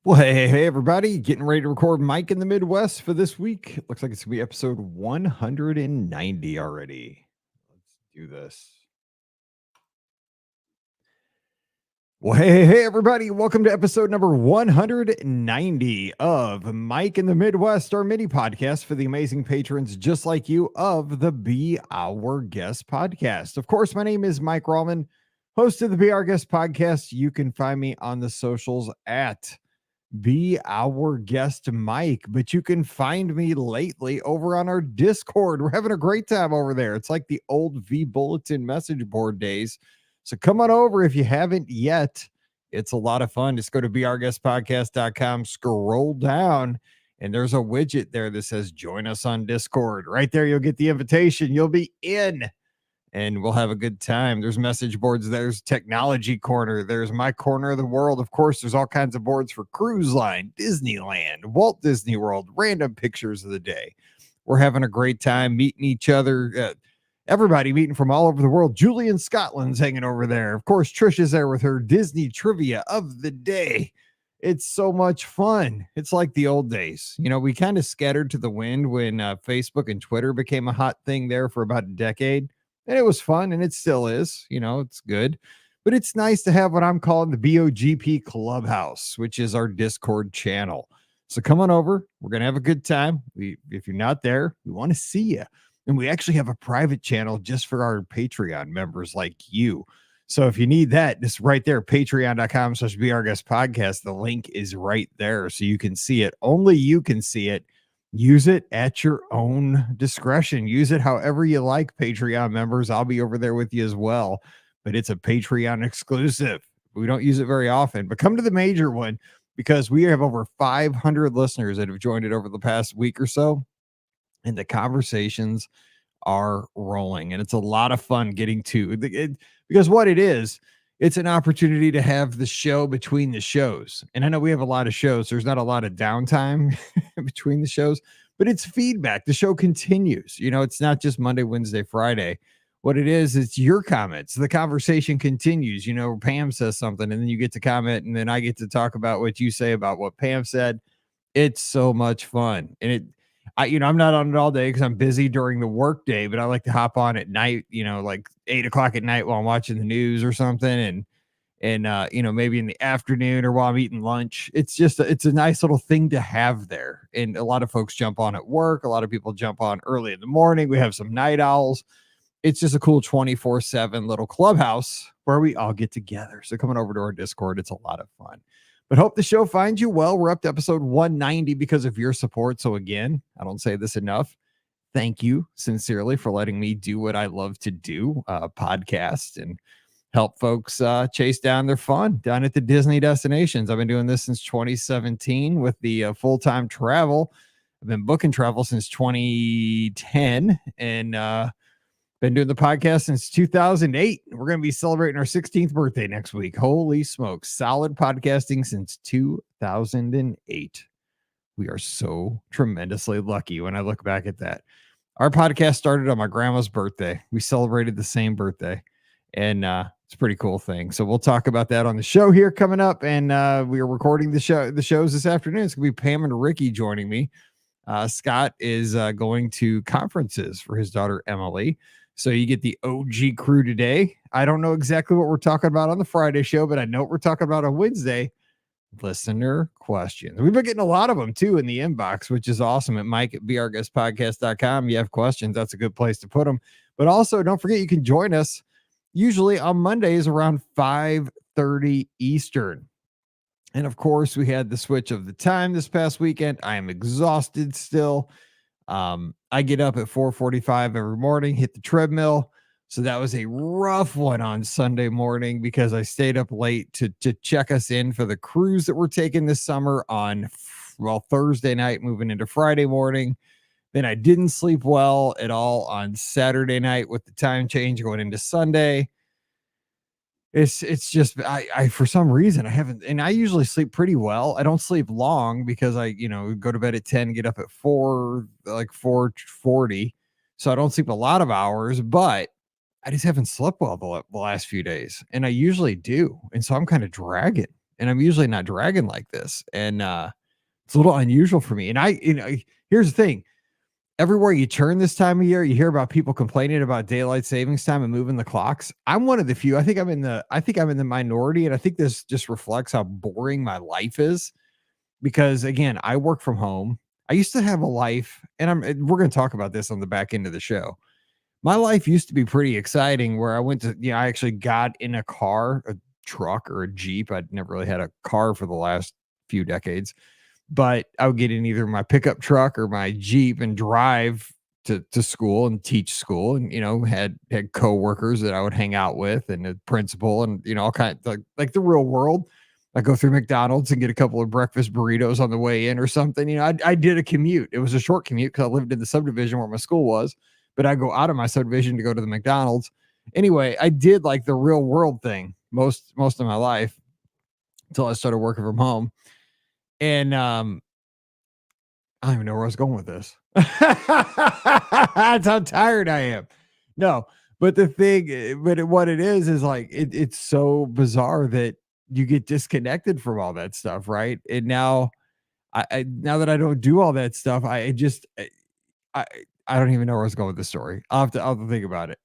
Well, hey, everybody. Getting ready to record Mike in the Midwest for this week. It looks like it's going to be episode 190 already. Let's do this. Well, hey, everybody. Welcome to episode number 190 of Mike in the Midwest, our mini podcast for the amazing patrons just like you of the Be Our Guest podcast. Of course, my name is Mike Rallman, host of the Be Our Guest podcast. You can find me on the socials at Be Our Guest Mike, but you can find me lately over on our Discord. We're having a great time over there. It's like the old V Bulletin message board days. So come on over if you haven't yet. It's a lot of fun. Just go to beourguestpodcast.com, scroll down, and there's a widget there that says join us on Discord. Right there, you'll get the invitation. You'll be in. And we'll have a good time. There's message boards. There's technology corner. There's my corner of the world. Of course, there's all kinds of boards for cruise line, Disneyland, Walt Disney World, random pictures of the day. We're having a great time meeting each other. Everybody meeting from all over the world. Julie in Scotland's hanging over there. Of course, Trish is there with her Disney trivia of the day. It's so much fun. It's like the old days. You know, we kind of scattered to the wind when Facebook and Twitter became a hot thing there for about a decade. And it was fun, and it still is. You know, it's good. But it's nice to have what I'm calling the BOGP Clubhouse, which is our Discord channel. So come on over. We're going to have a good time. If you're not there, we want to see you. And we actually have a private channel just for our Patreon members like you. So if you need that, just right there, patreon.com/beourguestpodcast. The link is right there so you can see it. Only you can see it. Use it at your own discretion. Use it however you like, Patreon members. I'll be over there with you as well, but it's a Patreon exclusive. We don't use it very often, but come to the major one because we have over 500 listeners that have joined it over the past week or so, and the conversations are rolling, and it's a lot of fun getting to it, because what it is, it's an opportunity to have the show between the shows. And I know we have a lot of shows. There's not a lot of downtime between the shows, but it's feedback. The show continues. You know, it's not just Monday, Wednesday, Friday. What it is, it's your comments. The conversation continues. You know, Pam says something and then you get to comment and then I get to talk about what you say about what Pam said. It's so much fun. And I'm not on it all day because I'm busy during the work day, but I like to hop on at night, like 8 o'clock at night while I'm watching the news or something. And maybe in the afternoon or while I'm eating lunch. It's a nice little thing to have there. And a lot of folks jump on at work. A lot of people jump on early in the morning. We have some night owls. It's just a cool 24/7 little clubhouse where we all get together. So coming over to our Discord, it's a lot of fun. But hope the show finds you well. We're up to episode 190 because of your support. So again, I don't say this enough. Thank you sincerely for letting me do what I love to do, podcast and help folks chase down their fun down at the Disney destinations. I've been doing this since 2017 with the full-time travel. I've been booking travel since 2010 and been doing the podcast since 2008. We're going to be celebrating our 16th birthday next week. Holy smokes. Solid podcasting since 2008. We are so tremendously lucky when I look back at that. Our podcast started on my grandma's birthday. We celebrated the same birthday. And it's a pretty cool thing. So we'll talk about that on the show here coming up. And we are recording the shows this afternoon. It's going to be Pam and Ricky joining me. Scott is going to conferences for his daughter, Emily. So you get the OG crew today. I don't know exactly what we're talking about on the Friday show, but I know what we're talking about on Wednesday. Listener questions. We've been getting a lot of them too in the inbox, which is awesome. At Mike at beourguestpodcast.com. You have questions. That's a good place to put them. But also don't forget you can join us usually on Mondays around 5:30 Eastern. And of course, we had the switch of the time this past weekend. I am exhausted still. I get up at 4:45 every morning, hit the treadmill. So that was a rough one on Sunday morning because I stayed up late to check us in for the cruise that we're taking this summer on, Thursday night, moving into Friday morning. Then I didn't sleep well at all on Saturday night with the time change going into Sunday. It's just I for some reason I haven't, and I usually sleep pretty well. I don't sleep long because I go to bed at 10, get up at 4:40. So I don't sleep a lot of hours, but I just haven't slept well the last few days, and I usually do. And so I'm kind of dragging. and I'm usually not dragging like this. And it's a little unusual for me. And here's the thing. Everywhere you turn this time of year, you hear about people complaining about daylight savings time and moving the clocks. I'm one of the few. I think I'm in the minority, and I think this just reflects how boring my life is. Because again, I work from home. I used to have a life, and we're going to talk about this on the back end of the show. My life used to be pretty exciting, where I actually got in a car, a truck or a Jeep. I'd never really had a car for the last few decades, but I would get in either my pickup truck or my Jeep and drive to school and teach school, and had coworkers that I would hang out with, and the principal, and all kinds, like the real world. I go through McDonald's and get a couple of breakfast burritos on the way in or something. I did a commute. It was a short commute because I lived in the subdivision where my school was, but I go out of my subdivision to go to the McDonald's. Anyway, I did like the real world thing most of my life until I started working from home. And I don't even know where I was going with this. That's how tired I am. No, but what it is like it's so bizarre that you get disconnected from all that stuff, right? And now now that I don't do all that stuff, I I don't even know where I was going with the story. I'll have to think about it.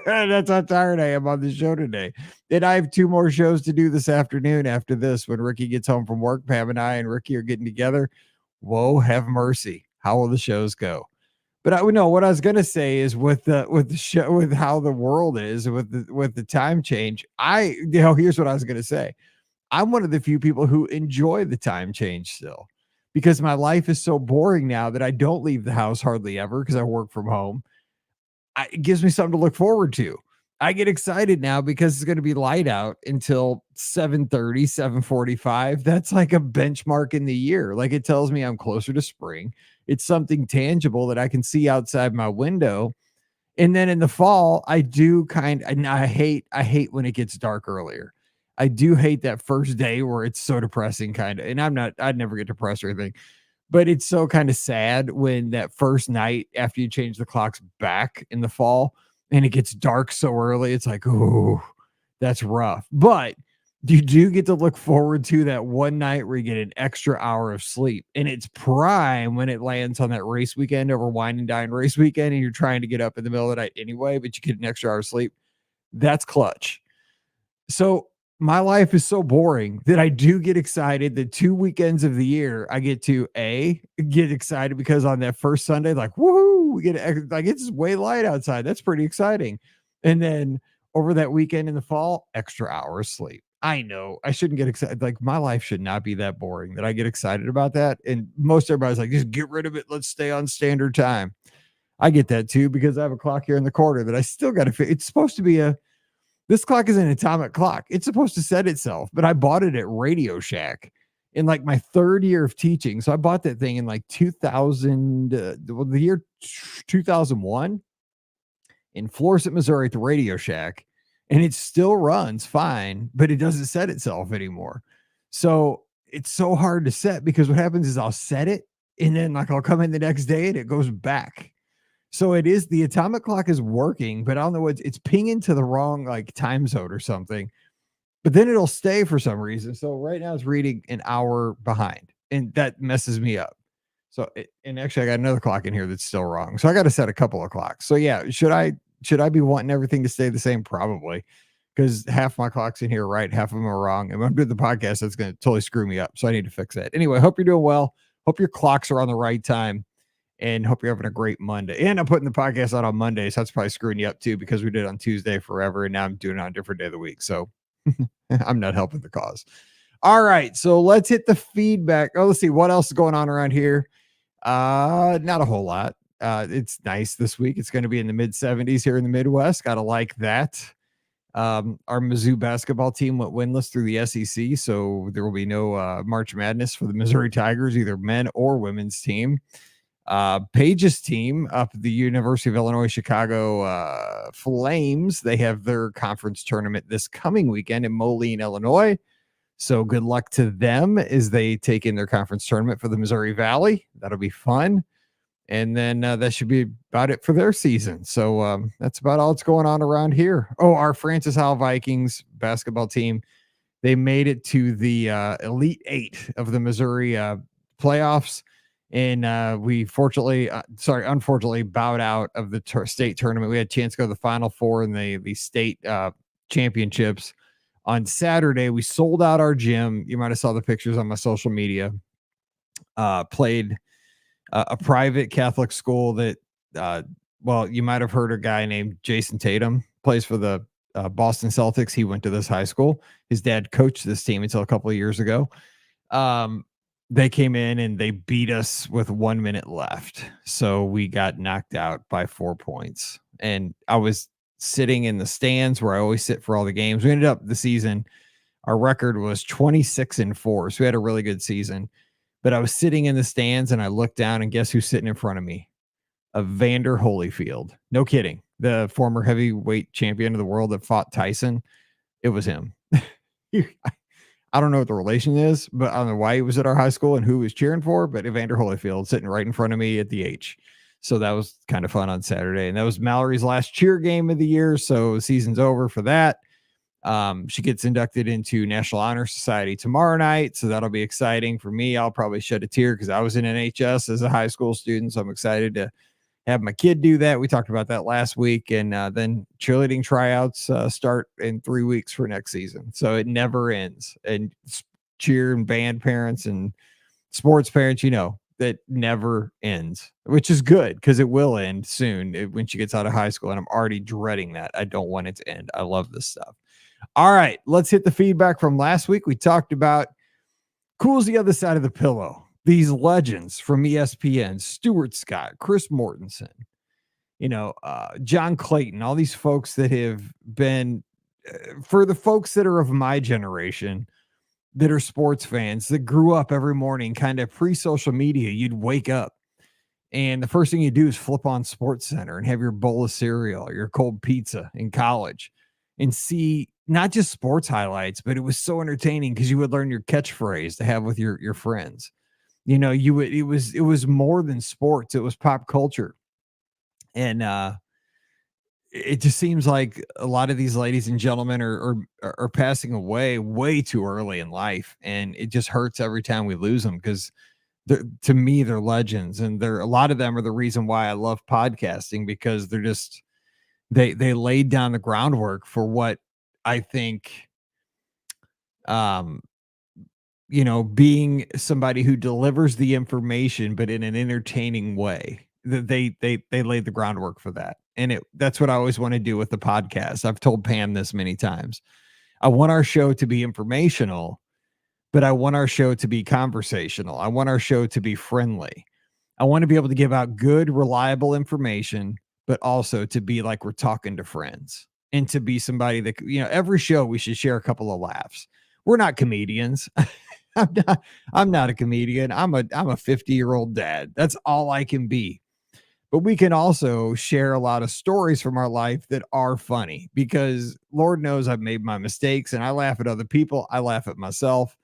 That's how tired I am on the show today. And I have 2 more shows to do this afternoon after this. When Ricky gets home from work, Pam and I and Ricky are getting together. Whoa, have mercy. How will the shows go? But I would know what I was gonna say is with the show, with how the world is, with the time change. Here's what I was gonna say. I'm one of the few people who enjoy the time change still, because my life is so boring now that I don't leave the house hardly ever because I work from home. It gives me something to look forward to. I get excited now because it's going to be light out until 7:30, 7:45. That's like a benchmark in the year. Like, it tells me I'm closer to spring. It's something tangible that I can see outside my window. And then in the fall, I hate when it gets dark earlier. I do hate that first day where it's so depressing, kind of. And I'd never get depressed or anything, but it's so kind of sad when that first night after you change the clocks back in the fall and it gets dark so early. It's like, oh, that's rough. But you do get to look forward to that one night where you get an extra hour of sleep, and it's prime when it lands on that race weekend, over wine and dine race weekend, and you're trying to get up in the middle of the night anyway, but you get an extra hour of sleep. That's clutch. So my life is so boring that I do get excited that 2 weekends of the year I get to get excited because on that first Sunday, like, woohoo, we get like, it's way light outside. That's pretty exciting. And then over that weekend in the fall, extra hours sleep. I know I shouldn't get excited. Like, my life should not be that boring that I get excited about that. And most everybody's like, just get rid of it. Let's stay on standard time. I get that too, because I have a clock here in the corner that I still got to fit. It's supposed to be this clock is an atomic clock. It's supposed to set itself, but I bought it at Radio Shack in like my 3rd year of teaching. So I bought that thing in like 2000, the year 2001 in Florissant, Missouri at the Radio Shack. And it still runs fine, but it doesn't set itself anymore. So it's so hard to set, because what happens is I'll set it and then like I'll come in the next day and it goes back. So the atomic clock is working, but I don't know it's pinging to the wrong like time zone or something. But then it'll stay for some reason. So right now it's reading an hour behind, and that messes me up. So and actually I got another clock in here that's still wrong. So I got to set a couple of clocks. So yeah, should I be wanting everything to stay the same? Probably, because half my clocks in here are right, half of them are wrong. And when I'm doing the podcast, that's going to totally screw me up. So I need to fix that. Anyway, hope you're doing well. Hope your clocks are on the right time. And hope you're having a great Monday. And I'm putting the podcast out on Monday, so that's probably screwing you up too, because we did it on Tuesday forever, and now I'm doing it on a different day of the week. So I'm not helping the cause. All right, so let's hit the feedback. Oh, let's see what else is going on around here. Not a whole lot. It's nice this week. It's going to be in the mid 70s here in the Midwest. Gotta like that. Our Mizzou basketball team went winless through the SEC, so there will be no March Madness for the Missouri Tigers, either men or women's team. Paige's team up at the University of Illinois Chicago Flames, they have their conference tournament this coming weekend in Moline, Illinois. So good luck to them as they take in their conference tournament for the Missouri Valley. That'll be fun. And then that should be about it for their season. So that's about all that's going on around here. Oh, our Francis Howell Vikings basketball team, They made it to the Elite Eight of the Missouri playoffs. And we unfortunately bowed out of the state tournament. We had a chance to go to the Final Four in the state championships. On Saturday, we sold out our gym. You might have saw the pictures on my social media. Played a private Catholic school that, you might have heard a guy named Jason Tatum, plays for the Boston Celtics. He went to this high school. His dad coached this team until a couple of years ago. They came in and they beat us with 1 minute left. So we got knocked out by 4 points. And I was sitting in the stands where I always sit for all the games. We ended up the season, our record was 26-4. So we had a really good season. But I was sitting in the stands and I looked down, and guess who's sitting in front of me? Evander Holyfield. No kidding. The former heavyweight champion of the world that fought Tyson. It was him. I don't know what the relation is, but I don't know why he was at our high school and who he was cheering for, but Evander Holyfield sitting right in front of me at the H. So that was kind of fun on Saturday. And that was Mallory's last cheer game of the year. So season's over for that. She gets inducted into National Honor Society tomorrow night. So that'll be exciting for me. I'll probably shed a tear because I was in NHS as a high school student. So I'm excited to have my kid do that. We talked about that last week. And then cheerleading tryouts start in 3 weeks for next season. So it never ends. And cheer and band parents and sports parents, that never ends, which is good because it will end soon when she gets out of high school. And I'm already dreading that. I don't want it to end. I love this stuff. All right, let's hit the feedback from last week. We talked about cool's the other side of the pillow. These legends from ESPN, Stuart Scott, Chris Mortensen, John Clayton, all these folks that have been, for the folks that are of my generation, that are sports fans, that grew up every morning, kind of pre-social media, you'd wake up and the first thing you do is flip on Sports Center and have your bowl of cereal or your cold pizza in college and see not just sports highlights, but it was so entertaining because you would learn your catchphrase to have with your friends. It was more than sports. It was pop culture. And it just seems like a lot of these ladies and gentlemen are passing away way too early in life. And it just hurts every time we lose them because to me, they're legends. And a lot of them are the reason why I love podcasting, because they're just, they laid down the groundwork for what I think, being somebody who delivers the information, but in an entertaining way. They laid the groundwork for that. And that's what I always want to do with the podcast. I've told Pam this many times. I want our show to be informational, but I want our show to be conversational. I want our show to be friendly. I want to be able to give out good, reliable information, but also to be like we're talking to friends, and to be somebody that, every show we should share a couple of laughs. We're not comedians. I'm not a comedian. I'm a 50-year-old dad. That's all I can be. But we can also share a lot of stories from our life that are funny, because Lord knows I've made my mistakes and I laugh at other people. I laugh at myself.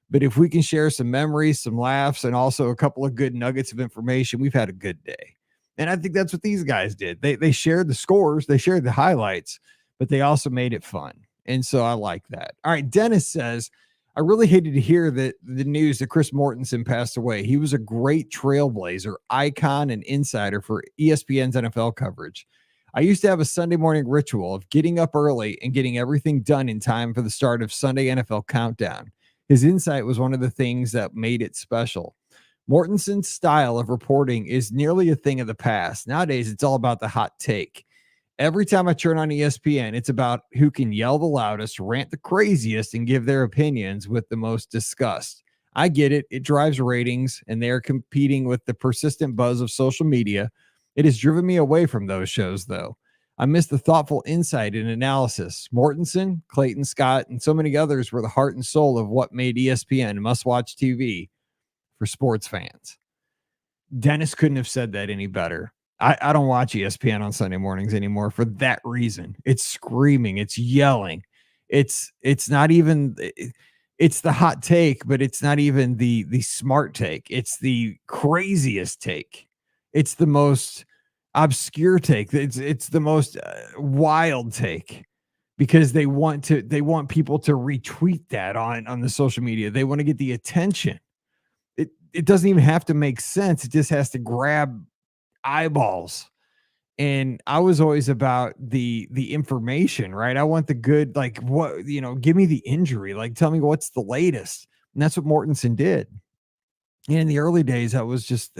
But if we can share some memories, some laughs, and also a couple of good nuggets of information, we've had a good day. And I think that's what these guys did. They shared the scores, they shared the highlights, but they also made it fun. And so I like that. All right, Dennis says, I really hated to hear the news that Chris Mortensen passed away. He was a great trailblazer, icon, and insider for ESPN's NFL coverage. I used to have a Sunday morning ritual of getting up early and getting everything done in time for the start of Sunday NFL Countdown. His insight was one of the things that made it special. Mortensen's style of reporting is nearly a thing of the past. Nowadays, it's all about the hot take. Every time I turn on ESPN, it's about who can yell the loudest, rant the craziest, and give their opinions with the most disgust. I get it. It drives ratings, and they are competing with the persistent buzz of social media. It has driven me away from those shows, though. I miss the thoughtful insight and analysis. Mortensen, Clayton Scott, and so many others were the heart and soul of what made ESPN must-watch TV for sports fans. Dennis couldn't have said that any better. I don't watch ESPN on Sunday mornings anymore for that reason. It's screaming, it's yelling. It's not even, it's the hot take, but it's not even the smart take. It's the craziest take. It's the most obscure take. It's the most wild take. because they want people to retweet that on the social media. They want to get the attention. It doesn't even have to make sense. It just has to grab eyeballs. And I was always about the information, right? I want the good, like, what, give me the injury, like, tell me what's the latest. And that's what Mortensen did. And in the early days, that was just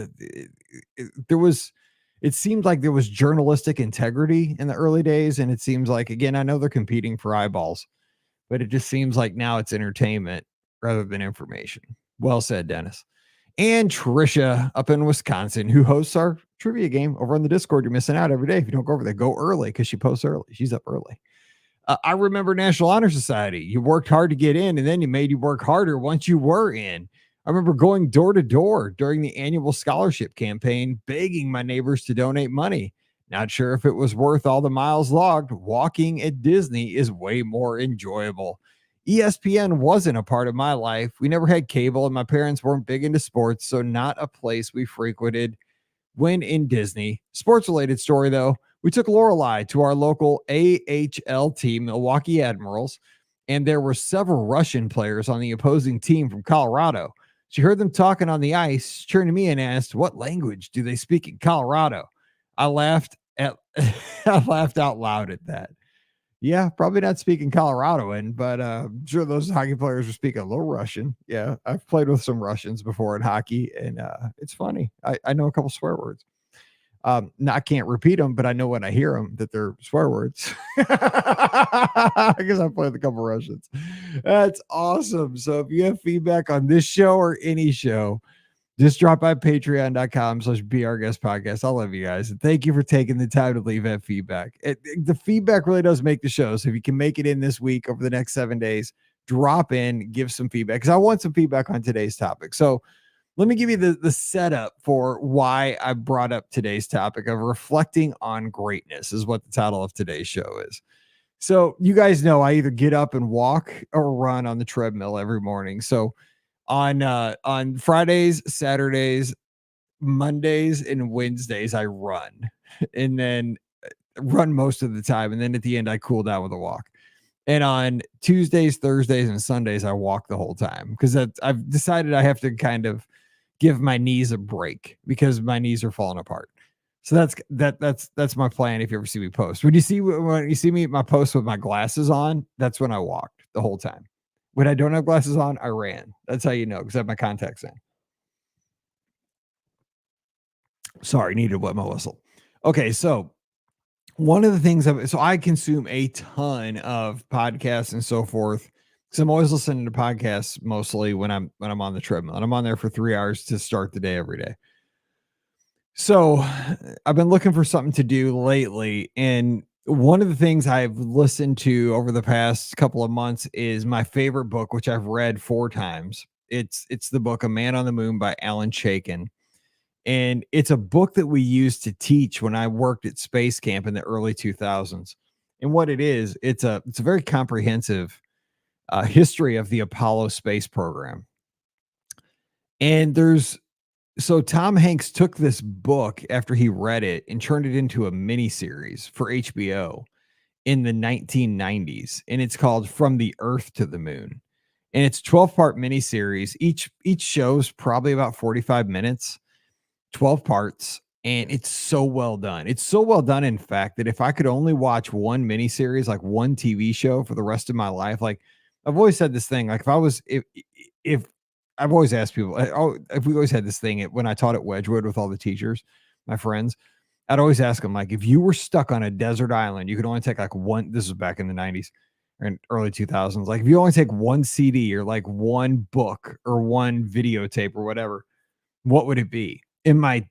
it seemed like there was journalistic integrity in the early days. And it seems like, again, I know they're competing for eyeballs, but it just seems like now it's entertainment rather than information. Well said, Dennis. And Trisha up in Wisconsin, who hosts our trivia game over on the Discord. You're missing out every day. If you don't go over there, go early because she posts early. She's up early. I remember National Honor Society. You worked hard to get in, and then you made you work harder once you were in. I remember going door to door during the annual scholarship campaign, begging my neighbors to donate money. Not sure if it was worth all the miles logged. Walking at Disney is way more enjoyable. ESPN wasn't a part of my life. We never had cable, and my parents weren't big into sports, so not a place we frequented when in Disney. Sports-related story, though. We took Lorelei to our local AHL team, Milwaukee Admirals, and there were several Russian players on the opposing team from Colorado. She heard them talking on the ice, turned to me and asked, "What language do they speak in Colorado?" I laughed I laughed out loud at that. Yeah, probably not speaking Coloradoan, but I'm sure those hockey players were speaking a little Russian. Yeah, I've played with some Russians before in hockey, and it's funny. I know a couple swear words. No, I can't repeat them, but I know when I hear them that they're swear words. I guess I played with a couple Russians. That's awesome. So if you have feedback on this show or any show, just drop by patreon.com/BeOurGuestPodcast. I love you guys. And thank you for taking the time to leave that feedback. The feedback really does make the show. So if you can make it in this week over the next 7 days, drop in, give some feedback, because I want some feedback on today's topic. So let me give you the setup for why I brought up today's topic of reflecting on greatness is what the title of today's show is. So you guys know I either get up and walk or run on the treadmill every morning. So on Fridays, Saturdays, Mondays, and Wednesdays, I run, and then run most of the time. And then at the end, I cool down with a walk. And on Tuesdays, Thursdays, and Sundays, I walk the whole time because I've decided I have to kind of give my knees a break because my knees are falling apart. So that's my plan. If you ever see me post, when you see me my post with my glasses on, that's when I walked the whole time. When I don't have glasses on, I ran. That's how you know, because I have my contacts in. Sorry, needed to wet my whistle. Okay, so one of the things I consume a ton of podcasts and so forth. So I'm always listening to podcasts mostly when I'm on the treadmill, and I'm on there for 3 hours to start the day every day. So I've been looking for something to do lately, and one of the things I've listened to over the past couple of months is my favorite book, which I've read 4 times. It's the book A Man on the Moon by Alan Chaikin. And it's a book that we used to teach when I worked at Space Camp in the early 2000s. And what it is, it's a very comprehensive history of the Apollo space program. And so Tom Hanks took this book after he read it and turned it into a mini series for HBO in the 1990s. And it's called From the Earth to the Moon. And it's 12-part mini series. Each show's probably about 45 minutes, 12 parts. And it's so well done. It's so well done, in fact, that if I could only watch one mini series, like one TV show for the rest of my life, like I've always said this thing, like if I've always asked people, if we always had this thing when I taught at Wedgwood with all the teachers, my friends, I'd always ask them, like, if you were stuck on a desert island, you could only take like one, this was back in the 90s and early 2000s. Like if you only take one CD or like one book or one videotape or whatever, what would it be? And my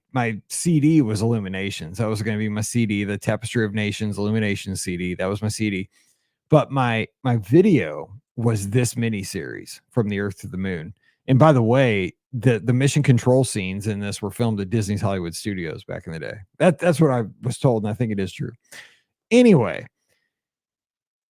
CD was Illuminations. That was going to be my CD, the Tapestry of Nations Illuminations CD. That was my CD. But my video was this mini series From the Earth to the Moon. And by the way, the mission control scenes in this were filmed at Disney's Hollywood Studios back in the day. That's what I was told, and I think it is true. Anyway,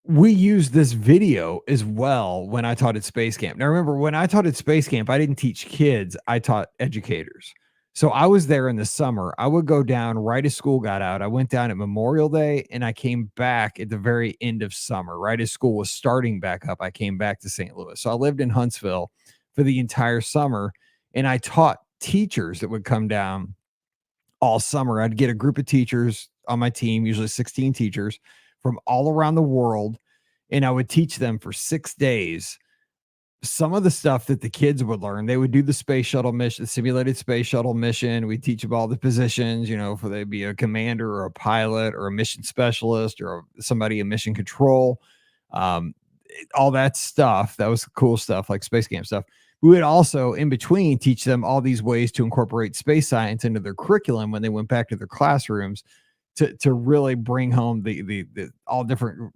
we used this video as well when I taught at Space Camp. Now, remember, when I taught at Space Camp, I didn't teach kids. I taught educators. So I was there in the summer. I would go down right as school got out. I went down at Memorial Day and I came back at the very end of summer, right as school was starting back up. I came back to St. Louis. So I lived in Huntsville for the entire summer and I taught teachers that would come down all summer. I'd get a group of teachers on my team, usually 16 teachers from all around the world, and I would teach them for 6 days some of the stuff that the kids would learn. They would do the space shuttle mission, the simulated space shuttle mission. We teach them all the positions, for they'd be a commander or a pilot or a mission specialist or somebody in mission control, um, all that stuff. That was cool stuff, like space camp stuff. We would also, in between, teach them all these ways to incorporate space science into their curriculum when they went back to their classrooms to really bring home the all different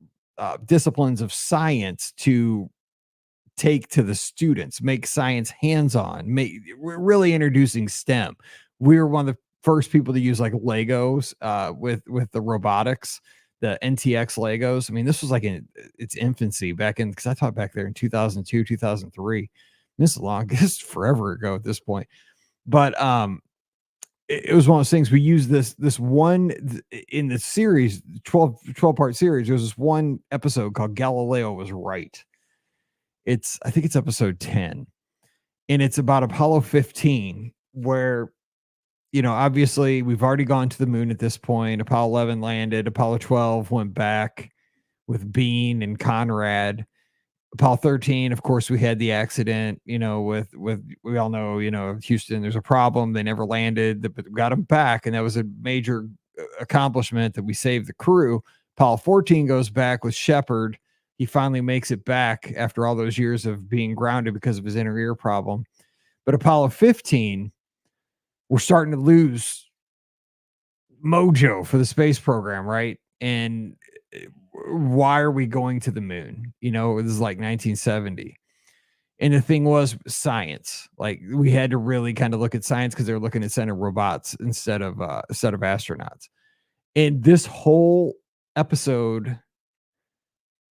disciplines of science to take to the students, make science hands-on, we're really introducing STEM. We were one of the first people to use like Legos with the robotics, the NTX Legos. I mean, this was like in its infancy back in, because I taught back there in 2002, 2003. This is long, this is forever ago at this point. But it was one of those things. We used this one in the series, 12-part series. There was this one episode called Galileo Was Right. I think it's episode 10, and it's about Apollo 15, where, obviously we've already gone to the moon at this point. Apollo 11 landed, Apollo 12 went back with Bean and Conrad. Apollo 13, of course, we had the accident, with we all know, Houston, there's a problem. They never landed, but we got them back. And that was a major accomplishment that we saved the crew. Apollo 14 goes back with Shepard. He finally makes it back after all those years of being grounded because of his inner ear problem. But Apollo 15, we're starting to lose mojo for the space program, right? And why are we going to the moon? This is like 1970. And the thing was science. Like, we had to really kind of look at science because they were looking at sending robots instead of astronauts. And this whole episode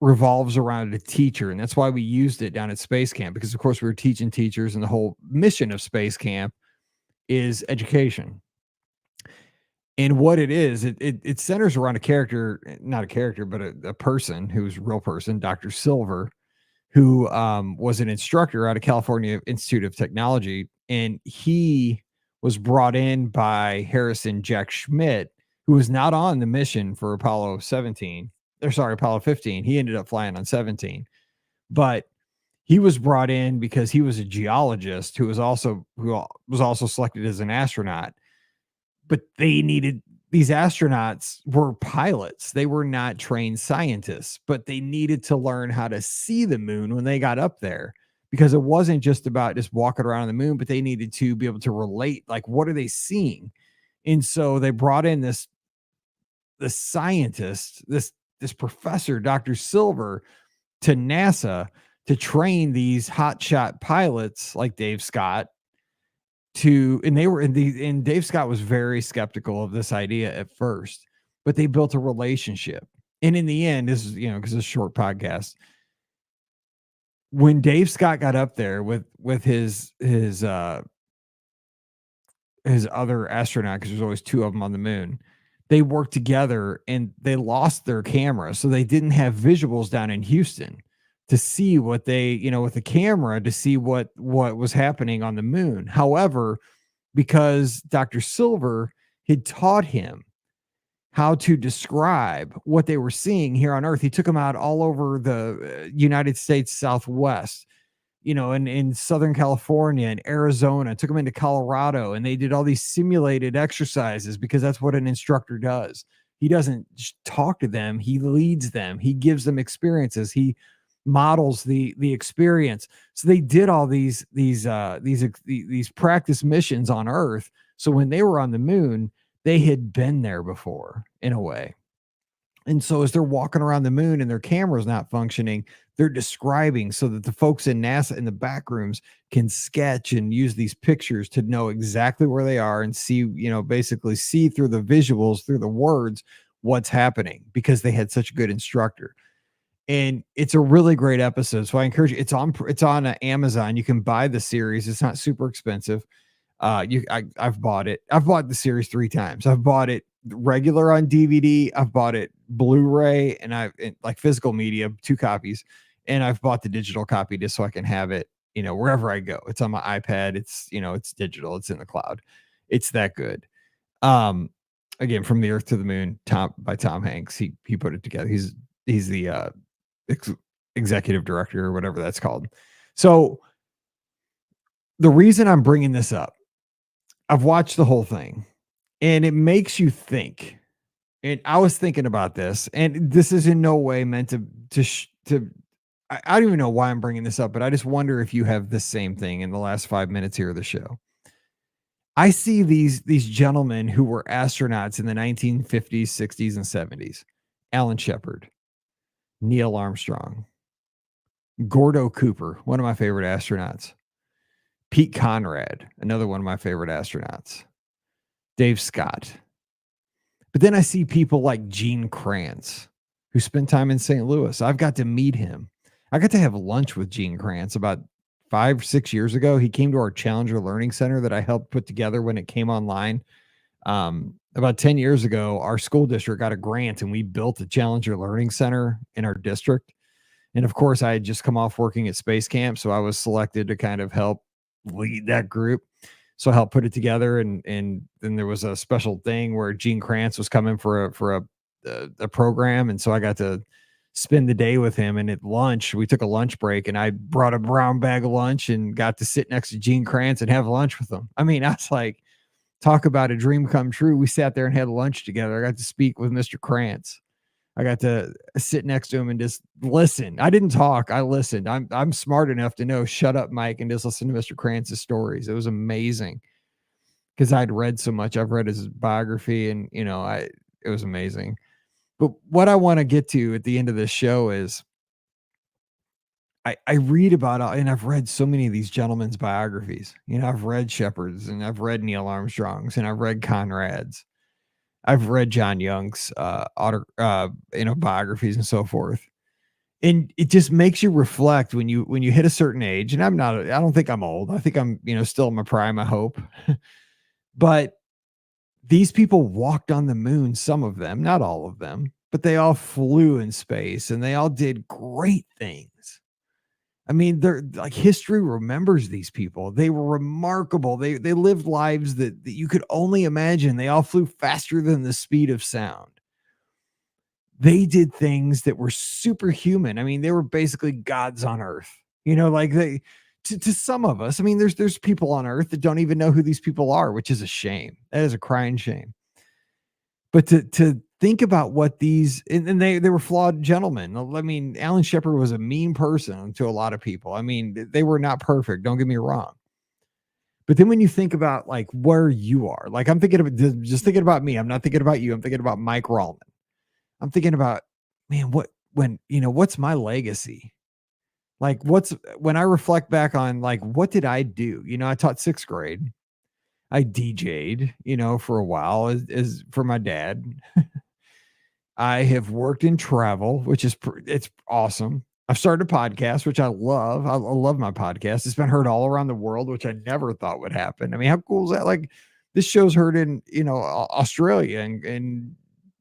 revolves around a teacher, and that's why we used it down at space camp, because of course we were teaching teachers, and the whole mission of space camp is education. And what it is, it centers around a character, not a character, but a person who's a real person, Dr. Silver, who was an instructor out of California Institute of Technology, and he was brought in by Harrison Jack Schmidt, who was not on the mission for Apollo 17. Apollo 15. He ended up flying on 17, but he was brought in because he was a geologist who was also selected as an astronaut. But these astronauts were pilots. They were not trained scientists, but they needed to learn how to see the moon when they got up there, because it wasn't just about just walking around on the moon, but they needed to be able to relate, like, what are they seeing? And so they brought in this scientist, this professor, Dr. Silver, to NASA to train these hotshot pilots like Dave Scott and Dave Scott was very skeptical of this idea at first, but they built a relationship. And in the end, this is, because it's a short podcast, when Dave Scott got up there with his other astronaut, because there's always two of them on the moon, they worked together and they lost their camera. So they didn't have visuals down in Houston to see what they, with the camera to see what was happening on the moon. However, because Dr. Silver had taught him how to describe what they were seeing here on Earth, he took them out all over the United States Southwest, in Southern California and Arizona, took them into Colorado, and they did all these simulated exercises, because that's what an instructor does. He doesn't just talk to them. He leads them. He gives them experiences. He models the experience. So they did all these practice missions on Earth. So when they were on the moon, they had been there before, in a way. And so as they're walking around the moon and their camera's not functioning, they're describing so that the folks in NASA in the back rooms can sketch and use these pictures to know exactly where they are and see, basically see through the visuals, through the words, what's happening, because they had such a good instructor. And it's a really great episode. So I encourage you. It's on Amazon. You can buy the series. It's not super expensive. I've bought it. I've bought the series 3 times. I've bought it regular on DVD. I've bought it Blu-ray, and like physical media, 2 copies, and I've bought the digital copy just so I can have it, wherever I go. It's on my iPad. It's digital. It's in the cloud. It's that good. Um, Again, From the Earth to the Moon, by Tom Hanks. He put it together. He's the executive director or whatever that's called. So the reason I'm bringing this up, I've watched the whole thing, and it makes you think. And I was thinking about this, and this is in no way meant to. I don't even know why I'm bringing this up, but I just wonder if you have the same thing in the last 5 minutes here of the show. I see these gentlemen who were astronauts in the 1950s, 60s, and 70s. Alan Shepard, Neil Armstrong, Gordo Cooper, one of my favorite astronauts. Pete Conrad, another one of my favorite astronauts. Dave Scott. But then I see people like Gene Kranz, who spent time in St. Louis. I've got to meet him. I got to have lunch with Gene Kranz about 5 or 6 years ago. He came to our Challenger Learning Center that I helped put together when it came online. About 10 years ago, our school district got a grant, and we built a Challenger Learning Center in our district. And of course, I had just come off working at Space Camp, so I was selected to kind of help lead that group. So I helped put it together, and then there was a special thing where Gene Kranz was coming for a program, and so I got to spend the day with him. And at lunch, we took a lunch break, and I brought a brown bag of lunch and got to sit next to Gene Kranz and have lunch with him. I mean, I was like, talk about a dream come true. We sat there and had lunch together. I got to speak with Mr. Kranz. I got to sit next to him and just listen. I didn't talk. I listened. I'm smart enough to know, shut up, Mike, and just listen to Mr. Kranz's stories. It was amazing because I'd read so much. I've read his biography, and it was amazing. But what I want to get to at the end of this show is I read about, and I've read so many of these gentlemen's biographies. I've read Shepard's, and I've read Neil Armstrong's, and I've read Conrad's. I've read John Young's biographies and so forth. And it just makes you reflect when you hit a certain age. And I don't think I'm old. I think I'm, still in my prime, I hope. But these people walked on the moon, some of them, not all of them, but they all flew in space, and they all did great things. I mean, they're like, history remembers these people. They were remarkable. They lived lives that you could only imagine. They all flew faster than the speed of sound. They did things that were superhuman. I mean, they were basically gods on earth. Like to some of us. I mean, there's people on earth that don't even know who these people are, which is a shame. That is a crying shame. But to think about what these, and they were flawed gentlemen. I mean, Alan Shepard was a mean person to a lot of people. I mean, they were not perfect. Don't get me wrong. But then when you think about like where you are, like I'm thinking of just thinking about me. I'm not thinking about you. I'm thinking about Mike Rallman. I'm thinking about, man, what's my legacy? Like when I reflect back on like, what did I do? I taught 6th grade. I DJ'd, for a while as for my dad. I have worked in travel, which is it's awesome. I've started a podcast, which I love. I love my podcast. It's been heard all around the world, which I never thought would happen. I mean, how cool is that? Like, this show's heard in Australia, and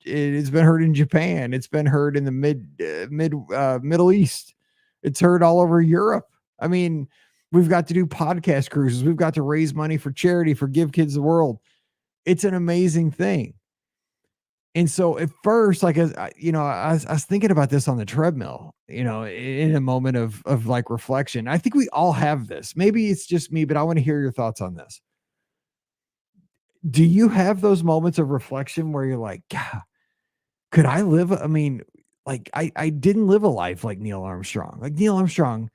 it's been heard in Japan. It's been heard in the Middle East. It's heard all over Europe. I mean, we've got to do podcast cruises. We've got to raise money for charity for Give Kids the World. It's an amazing thing. And so at first, like, I was thinking about this on the treadmill, in a moment of like reflection. I think we all have this. Maybe it's just me, but I want to hear your thoughts on this. Do you have those moments of reflection where you're like, God, could I live? I mean, like I didn't live a life like Neil Armstrong. Like Neil Armstrong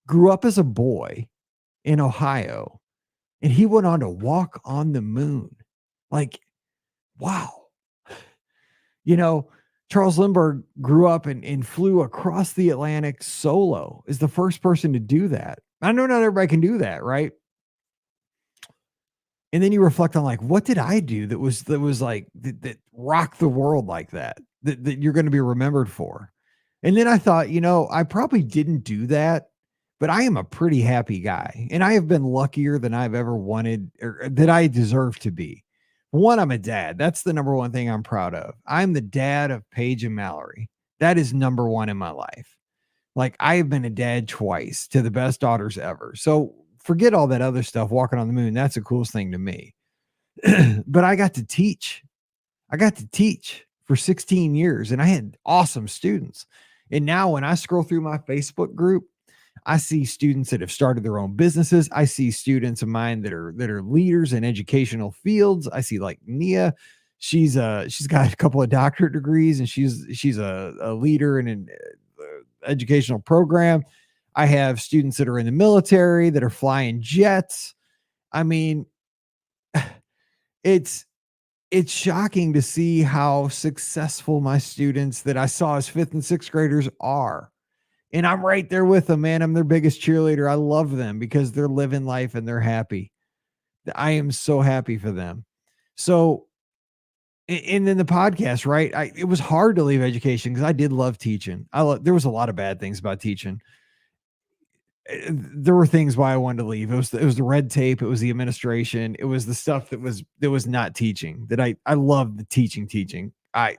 grew up as a boy in Ohio, and he went on to walk on the moon. Like, wow. Charles Lindbergh grew up and flew across the Atlantic solo, is the first person to do that. I know not everybody can do that, right? And then you reflect on like, what did I do that was like that rocked the world like that you're going to be remembered for? And then I thought, I probably didn't do that, but I am a pretty happy guy, and I have been luckier than I've ever wanted or that I deserve to be. One, I'm a dad. That's the number one thing I'm proud of. I'm the dad of Paige and Mallory. That is number one in my life. Like, I have been a dad twice to the best daughters ever. So forget all that other stuff, walking on the moon. That's the coolest thing to me. But I got to teach. I got to teach for 16 years and I had awesome students. And now when I scroll through my Facebook group, I see students that have started their own businesses. I see students of mine that are leaders in educational fields. I see like Nia. She's got a couple of doctorate degrees and she's a leader in an educational program. I have students that are in the military that are flying jets. I mean, it's it's shocking to see how successful my students that I saw as fifth and sixth graders are. And I'm right there with them, man. I'm their biggest cheerleader. I love them because they're living life and they're happy. I am so happy for them. So, and then the podcast, right? It was hard to leave education because I did love teaching. There was a lot of bad things about teaching. There were things why I wanted to leave. It was the red tape. It was the administration. It was the stuff that was not teaching. That I loved the teaching. I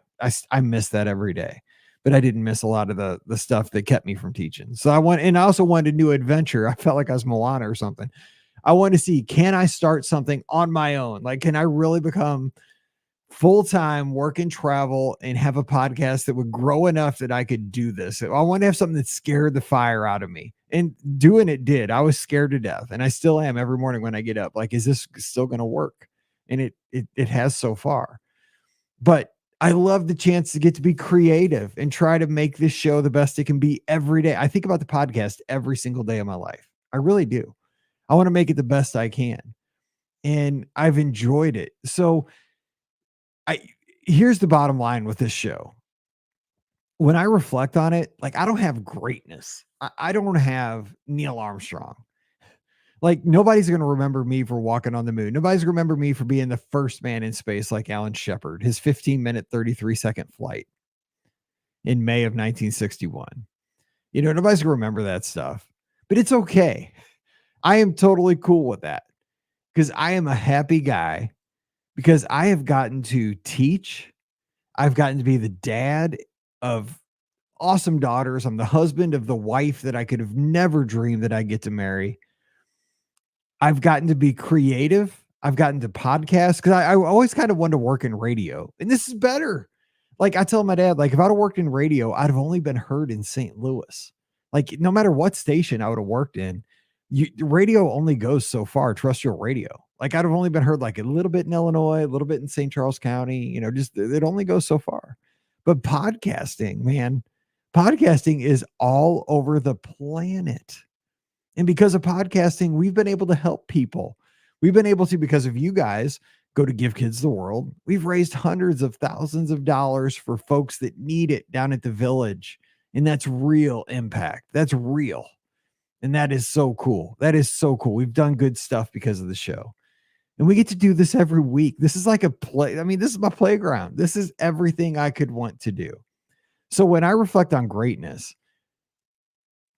miss that every day, but I didn't miss a lot of the stuff that kept me from teaching. So I also wanted a new adventure. I felt like I was Moana or something. I wanted to see, can I start something on my own? Like, can I really become full-time, work and travel and have a podcast that would grow enough that I could do this? I want to have something that scared the fire out of me. And doing it did. I was scared to death. And I still am every morning when I get up. Like, is this still going to work? And it has so far. But I love the chance to get to be creative and try to make this show the best it can be every day. I think about the podcast every single day of my life. I really do. I want to make it the best I can. And I've enjoyed it. So here's the bottom line with this show. When I reflect on it, like, I don't have greatness. I don't have Neil Armstrong. Like, nobody's going to remember me for walking on the moon. Nobody's going to remember me for being the first man in space like Alan Shepard, his 15-minute, 33-second flight in May of 1961. Nobody's going to remember that stuff. But it's okay. I am totally cool with that because I am a happy guy because I have gotten to teach. I've gotten to be the dad of awesome daughters. I'm the husband of the wife that I could have never dreamed that I'd get to marry. I've gotten to be creative. I've gotten to podcast because I always kind of wanted to work in radio, and this is better. Like, I tell my dad, like, if I'd have worked in radio, I'd have only been heard in St. Louis. Like, no matter what station I would have worked in, radio only goes so far, terrestrial radio. Like, I'd have only been heard like a little bit in Illinois, a little bit in St. Charles County, just it only goes so far. But podcasting, man, podcasting is all over the planet. And because of podcasting, we've been able to help people. We've been able to, because of you guys, go to Give Kids the World. We've raised hundreds of thousands of dollars for folks that need it down at the village. And that's real impact. That's real. And that is so cool. That is so cool. We've done good stuff because of the show. And we get to do this every week. This is like a play. I mean, this is my playground. This is everything I could want to do. So when I reflect on greatness,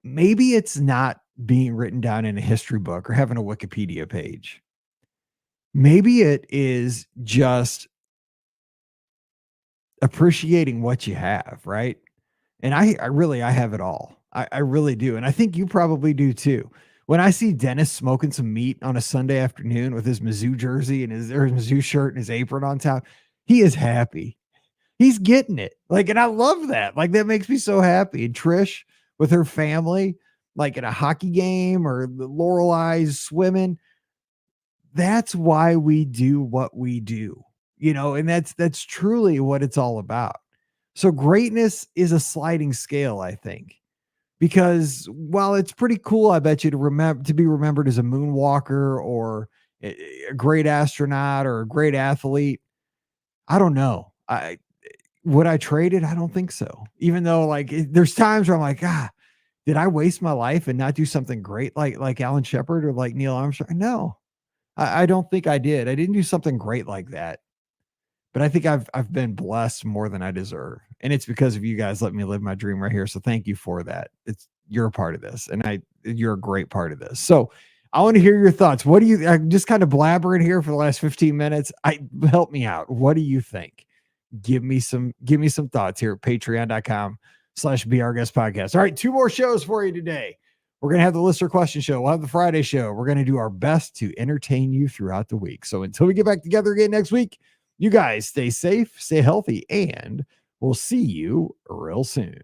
maybe it's not being written down in a history book or having a Wikipedia page. Maybe it is just appreciating what you have, right? And I have it all. I really do. And I think you probably do too. When I see Dennis smoking some meat on a Sunday afternoon with his Mizzou jersey and his Mizzou shirt and his apron on top, he is happy. He's getting it. Like, and I love that. Like, that makes me so happy. And Trish with her family, like at a hockey game or the Lorelai's swimming. That's why we do what we do, and that's truly what it's all about. So greatness is a sliding scale, I think, because while it's pretty cool, I bet you to be remembered as a moonwalker or a great astronaut or a great athlete, I don't know. Would I trade it? I don't think so. Even though, like, there's times where I'm like, did I waste my life and not do something great like Alan Shepard or like Neil Armstrong? No, I don't think I did. I didn't do something great like that. But I think I've been blessed more than I deserve. And it's because of you guys letting me live my dream right here. So thank you for that. you're a part of this, and you're a great part of this. So I want to hear your thoughts. What do you? I'm just kind of blabbering here for the last 15 minutes. Help me out. What do you think? Give me some thoughts here at patreon.com/BeOurGuest podcast. All right, 2 more shows for you today. We're going to have the listener question show. We'll have the Friday show. We're going to do our best to entertain you throughout the week. So until we get back together again next week, you guys stay safe, stay healthy, and we'll see you real soon.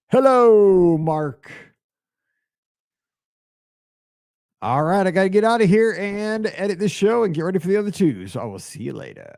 Hello, Mark. All right, I got to get out of here and edit this show and get ready for the other 2. So I will see you later.